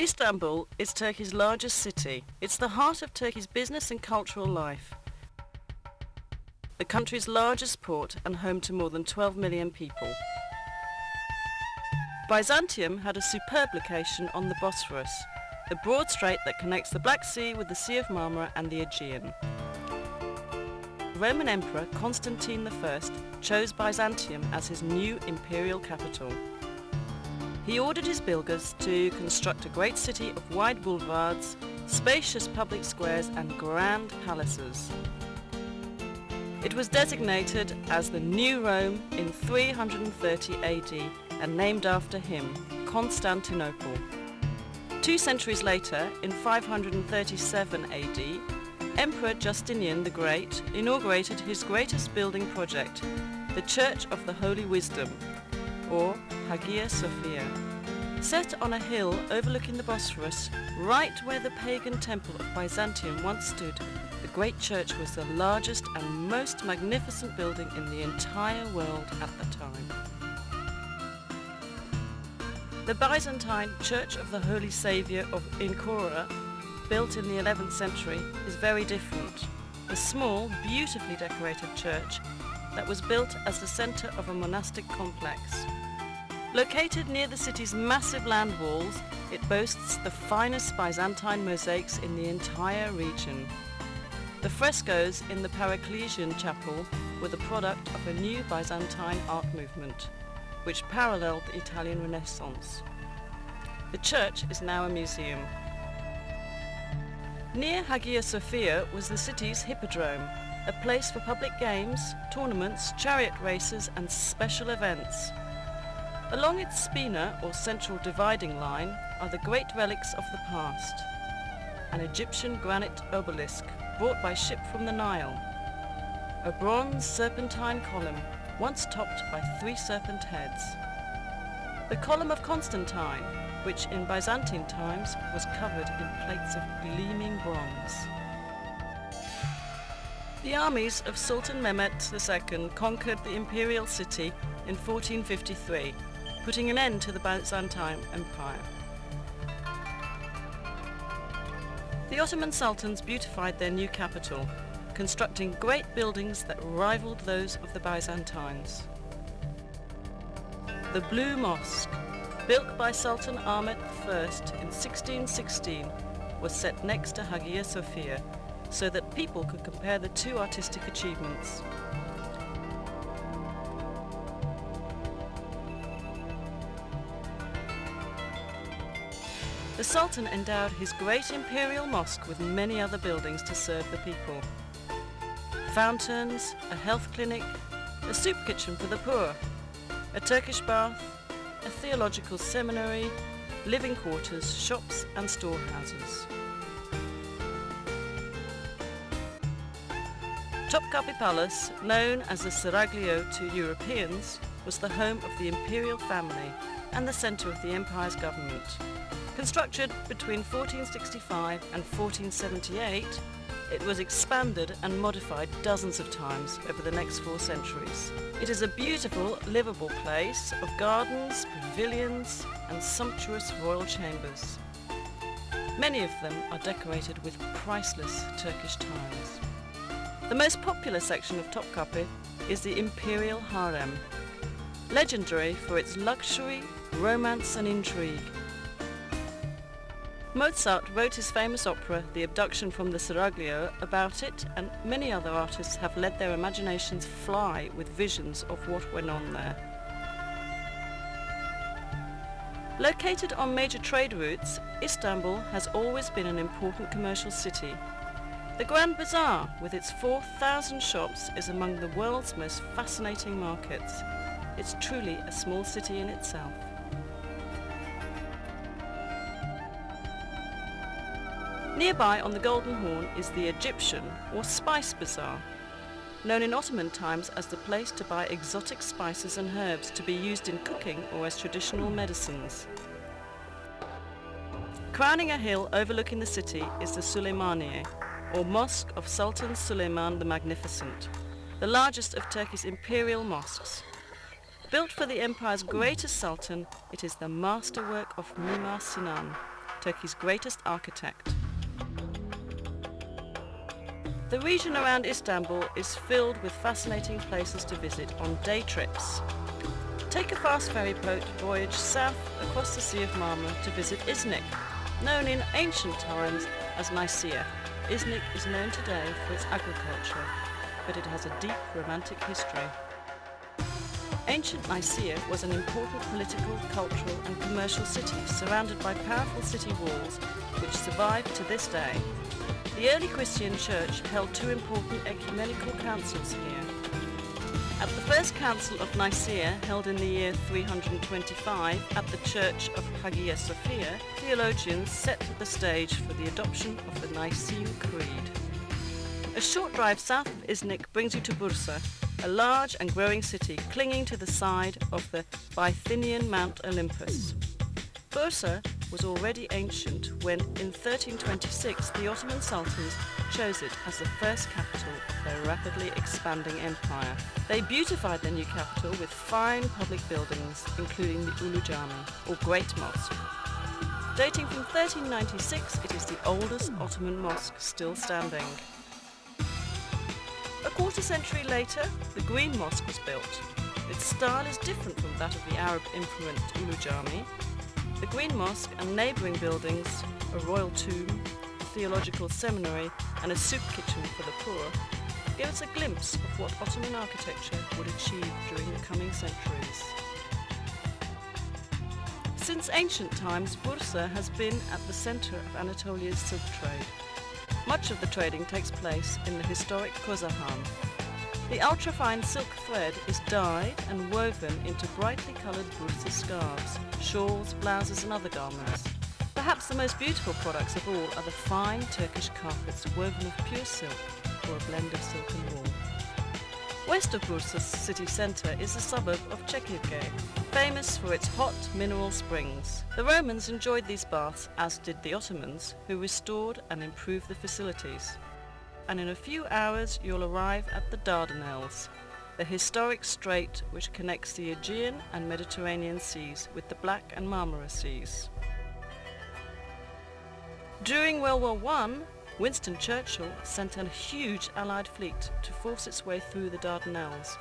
Istanbul is Turkey's largest city. It's the heart of Turkey's business and cultural life. The country's largest port and home to more than 12 million people. Byzantium had a superb location on the Bosphorus, the broad strait that connects the Black Sea with the Sea of Marmara and the Aegean. Roman Emperor Constantine I chose Byzantium as his new imperial capital. He ordered his builders to construct a great city of wide boulevards, spacious public squares and grand palaces. It was designated as the New Rome in 330 AD and named after him, Constantinople. 2 centuries later, in 537 AD, Emperor Justinian the Great inaugurated his greatest building project, the Church of the Holy Wisdom, or Hagia Sophia. Set on a hill overlooking the Bosphorus, right where the pagan temple of Byzantium once stood, the great church was the largest and most magnificent building in the entire world at the time. The Byzantine Church of the Holy Saviour of Ankara, built in the 11th century, is very different. A small, beautifully decorated church that was built as the centre of a monastic complex. Located near the city's massive land walls, it boasts the finest Byzantine mosaics in the entire region. The frescoes in the Paracelsian chapel were the product of a new Byzantine art movement, which paralleled the Italian Renaissance. The church is now a museum. Near Hagia Sophia was the city's hippodrome, a place for public games, tournaments, chariot races and special events. Along its spina, or central dividing line, are the great relics of the past. An Egyptian granite obelisk brought by ship from the Nile. A bronze serpentine column, once topped by 3 serpent heads. The column of Constantine, which in Byzantine times was covered in plates of gleaming bronze. The armies of Sultan Mehmet II conquered the imperial city in 1453, putting an end to the Byzantine Empire. The Ottoman sultans beautified their new capital, constructing great buildings that rivaled those of the Byzantines. The Blue Mosque, built by Sultan Ahmet I in 1616, was set next to Hagia Sophia so that people could compare the 2 artistic achievements. The Sultan endowed his great imperial mosque with many other buildings to serve the people. Fountains, a health clinic, a soup kitchen for the poor, a Turkish bath, a theological seminary, living quarters, shops and storehouses. Topkapi Palace, known as the Seraglio to Europeans, was the home of the imperial family and the centre of the empire's government. Constructed between 1465 and 1478, it was expanded and modified dozens of times over the next 4 centuries. It is a beautiful, livable place of gardens, pavilions and sumptuous royal chambers. Many of them are decorated with priceless Turkish tiles. The most popular section of Topkapi is the Imperial Harem, legendary for its luxury, romance and intrigue. Mozart wrote his famous opera, The Abduction from the Seraglio, about it, and many other artists have let their imaginations fly with visions of what went on there. Located on major trade routes, Istanbul has always been an important commercial city. The Grand Bazaar, with its 4,000 shops, is among the world's most fascinating markets. It's truly a small city in itself. Nearby on the Golden Horn is the Egyptian or Spice Bazaar, known in Ottoman times as the place to buy exotic spices and herbs to be used in cooking or as traditional medicines. Crowning a hill overlooking the city is the Süleymaniye, or Mosque of Sultan Süleyman the Magnificent, the largest of Turkey's imperial mosques. Built for the empire's greatest sultan, it is the masterwork of Mimar Sinan, Turkey's greatest architect. The region around Istanbul is filled with fascinating places to visit on day trips. Take a fast ferry boat voyage south across the Sea of Marmara to visit Iznik, known in ancient times as Nicaea. Iznik is known today for its agriculture, but it has a deep romantic history. Ancient Nicaea was an important political, cultural and commercial city surrounded by powerful city walls which survive to this day. The early Christian church held two important ecumenical councils here. At the first council of Nicaea, held in the year 325 at the church of Hagia Sophia, theologians set the stage for the adoption of the Nicene Creed. A short drive south of Iznik brings you to Bursa, a large and growing city clinging to the side of the Bithynian Mount Olympus. Bursa was already ancient when, in 1326, the Ottoman Sultans chose it as the first capital of their rapidly expanding empire. They beautified their new capital with fine public buildings, including the Ulu Cami, or Great Mosque. Dating from 1396, it is the oldest Ottoman mosque still standing. A quarter century later, the Green Mosque was built. Its style is different from that of the Arab-influenced Ulu Cami. The Green Mosque and neighbouring buildings, a royal tomb, a theological seminary and a soup kitchen for the poor, give us a glimpse of what Ottoman architecture would achieve during the coming centuries. Since ancient times, Bursa has been at the centre of Anatolia's silk trade. Much of the trading takes place in the historic Kozahan. The ultrafine silk thread is dyed and woven into brightly coloured Bursa scarves, shawls, blouses and other garments. Perhaps the most beautiful products of all are the fine Turkish carpets woven of pure silk or a blend of silk and wool. West of Bursa's city centre is the suburb of Çekirge, famous for its hot mineral springs. The Romans enjoyed these baths, as did the Ottomans, who restored and improved the facilities. And in a few hours you'll arrive at the Dardanelles, the historic strait which connects the Aegean and Mediterranean seas with the Black and Marmara seas. During World War I, Winston Churchill sent a huge Allied fleet to force its way through the Dardanelles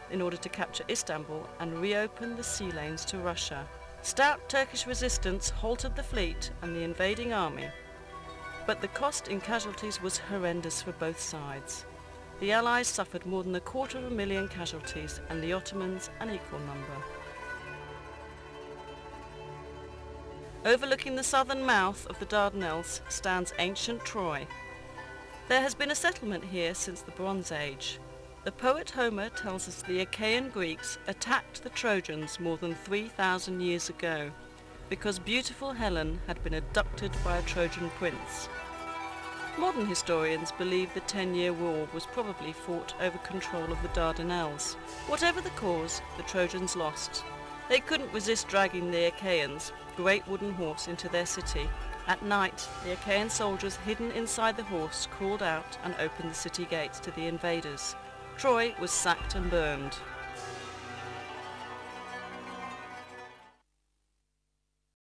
in order to capture Istanbul and reopen the sea lanes to Russia. Stout Turkish resistance halted the fleet and the invading army, but the cost in casualties was horrendous for both sides. The Allies suffered more than 250,000 casualties and the Ottomans an equal number. Overlooking the southern mouth of the Dardanelles stands ancient Troy. There has been a settlement here since the Bronze Age. The poet Homer tells us the Achaean Greeks attacked the Trojans more than 3,000 years ago, because beautiful Helen had been abducted by a Trojan prince. Modern historians believe the 10-year war was probably fought over control of the Dardanelles. Whatever the cause, the Trojans lost. They couldn't resist dragging the Achaeans, great wooden horse, into their city. At night, the Achaean soldiers hidden inside the horse crawled out and opened the city gates to the invaders. Troy was sacked and burned.